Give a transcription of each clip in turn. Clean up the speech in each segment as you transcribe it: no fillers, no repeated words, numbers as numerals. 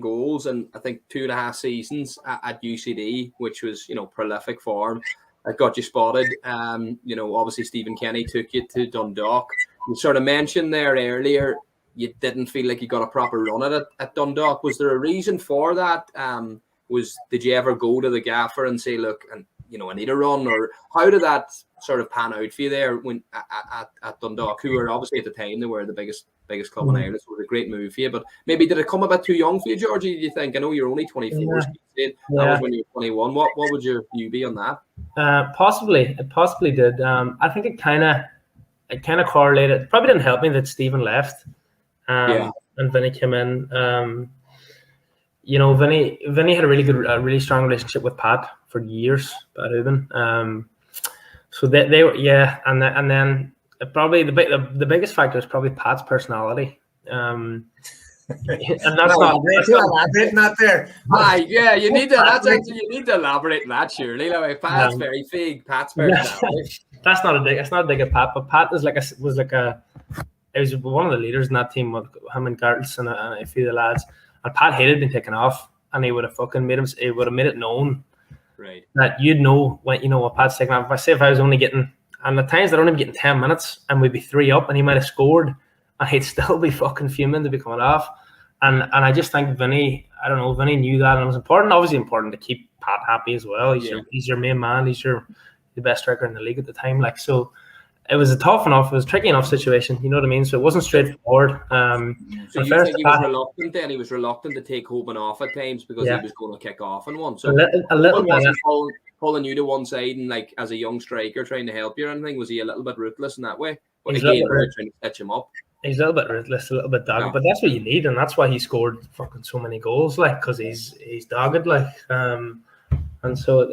goals and I think 2.5 seasons at UCD, which was, prolific form. That got you spotted. Obviously Stephen Kenny took you to Dundalk. You sort of mentioned there earlier you didn't feel like you got a proper run at it at Dundalk. Was there a reason for that? Did you ever go to the gaffer and say, look, and I need a run, or how did that sort of pan out for you there when at Dundalk, who were obviously at the time they were the biggest club in Ireland, so it was a great move for you. But maybe did it come a bit too young for you, Georgie? Do you think? I know you're only 24. That was when you were 21. What would your view be on that? Possibly, it possibly did. I think it kind of correlated. It probably didn't help me that Stephen left, and Vinny came in. Vinny had a really strong relationship with Pat for years, Pat Hoban. So they were, and then probably the biggest factor is probably Pat's personality. And that's not there. You need to. You need to elaborate on that, surely. Like, Pat's very big. Pat's personality. That's not a dig. It's not a dig at Pat, but Pat was he was one of the leaders in that team with him and Gertz and a few of the lads. And Pat hated being taken off, and he would have fucking made it known, right? That you'd know when what Pat's taking off. If I was only getting, and at times I'd only be getting 10 minutes, and we'd be 3 up, and he might have scored, and he'd still be fucking fuming to be coming off. And I just think Vinny knew that, and it was important. Obviously important to keep Pat happy as well. He's your main man. He's the best striker in the league at the time. Like, so it was a tricky enough situation, you know what I mean? So it wasn't straightforward. So you think he was reluctant then? He was reluctant to take Hoban off at times because he was going to kick off in one. So a little bit. Pulling you to one side and, like, as a young striker trying to help you or anything, was he a little bit ruthless in that way? But again, we're trying to catch him up. He's a little bit ruthless, a little bit dogged, but that's what you need, and that's why he scored fucking so many goals, like, because he's dogged, like, and so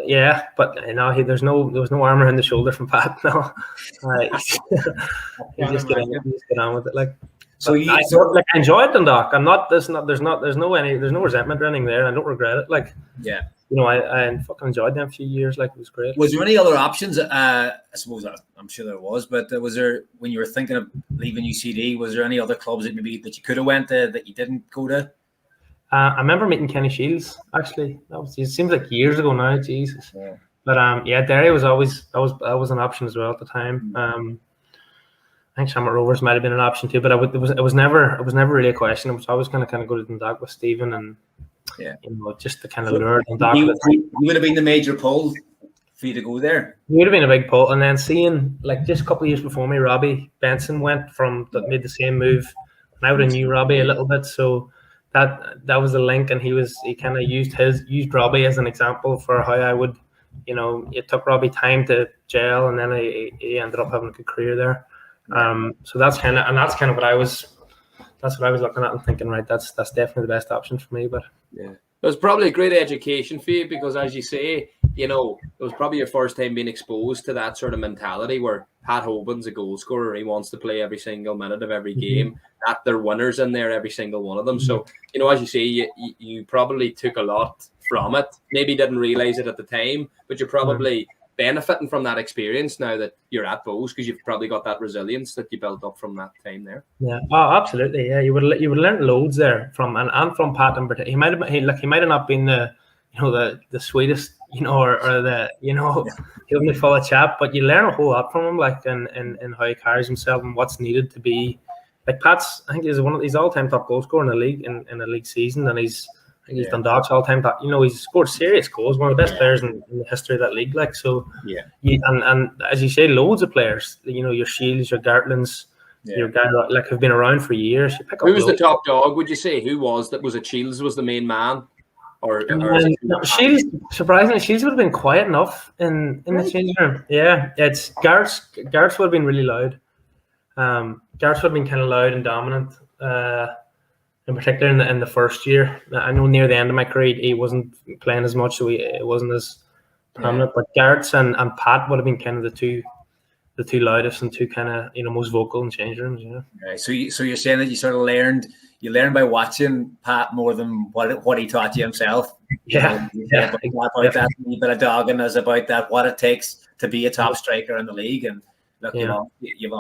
but there was no arm around the shoulder from Pat. No, he just get on with it, like. So I enjoyed Dundalk. There's no resentment or anything there. I don't regret it. Like, I fucking enjoyed them a few years. Like, it was great. Was there any other options? I suppose I'm sure there was, but was there, when you were thinking of leaving UCD, was there any other clubs that you could have went to that you didn't go to? I remember meeting Kenny Shields. Actually, it seems like years ago now. Jesus. Yeah. But Derry was always that was an option as well at the time. I think Shamrock Rovers might have been an option too, but it was never really a question. It was always going to kind of go to Dundalk with Stephen and just the kind of lure Dundalk. You would have been the major pull for you to go there. It would have been a big pull, and then seeing, like, just a couple of years before me, Robbie Benson made the same move, and I would have knew Robbie a little bit, so that was the link, and he kind of used Robbie as an example for how I would, it took Robbie time to gel, and then he ended up having a good career there. So that's kind of what I was looking at and thinking, right, that's definitely the best option for me. But it was probably a great education for you because, as you say, it was probably your first time being exposed to that sort of mentality where Pat Hoban's a goal scorer. He wants to play every single minute of every game. That they're winners in there, every single one of them. So, as you say, you probably took a lot from it. Maybe didn't realize it at the time, but you're probably benefiting from that experience now that you're at Bows because you've probably got that resilience that you built up from that time there. Yeah, absolutely. Yeah, you would learn loads there from from Pat in particular. He might have not been the sweetest, or the he'll be full of chat, but you learn a whole lot from him, like in how he carries himself and what's needed to be. Like, Pat's, I think he's all-time top goal scorer in the league in a league season, and he's Dundalk's all-time top. He's scored serious goals, one of the best players in the history of that league. Like, so, and as you say, loads of players. Your Shields, your Gartlands, your guy like have been around for years. You pick up. Who was the top dog? Would you say who was that? Was it Shields? Was the main man? Or Shields? Surprisingly, Shields would have been quiet enough in the changing room. Yeah, it's Gart's would have been really loud. Gart's would have been kind of loud and dominant. In particular in the first year. I know near the end of my career he wasn't playing as much, so it wasn't as prominent. But Garrett's and Pat would have been kind of the two loudest and two kind of most vocal in change rooms. Right. So you're saying that you sort of learned by watching Pat more than what he taught you himself. Yeah. About that bit of dogging is about that what it takes to be a top striker in the league, and look, you've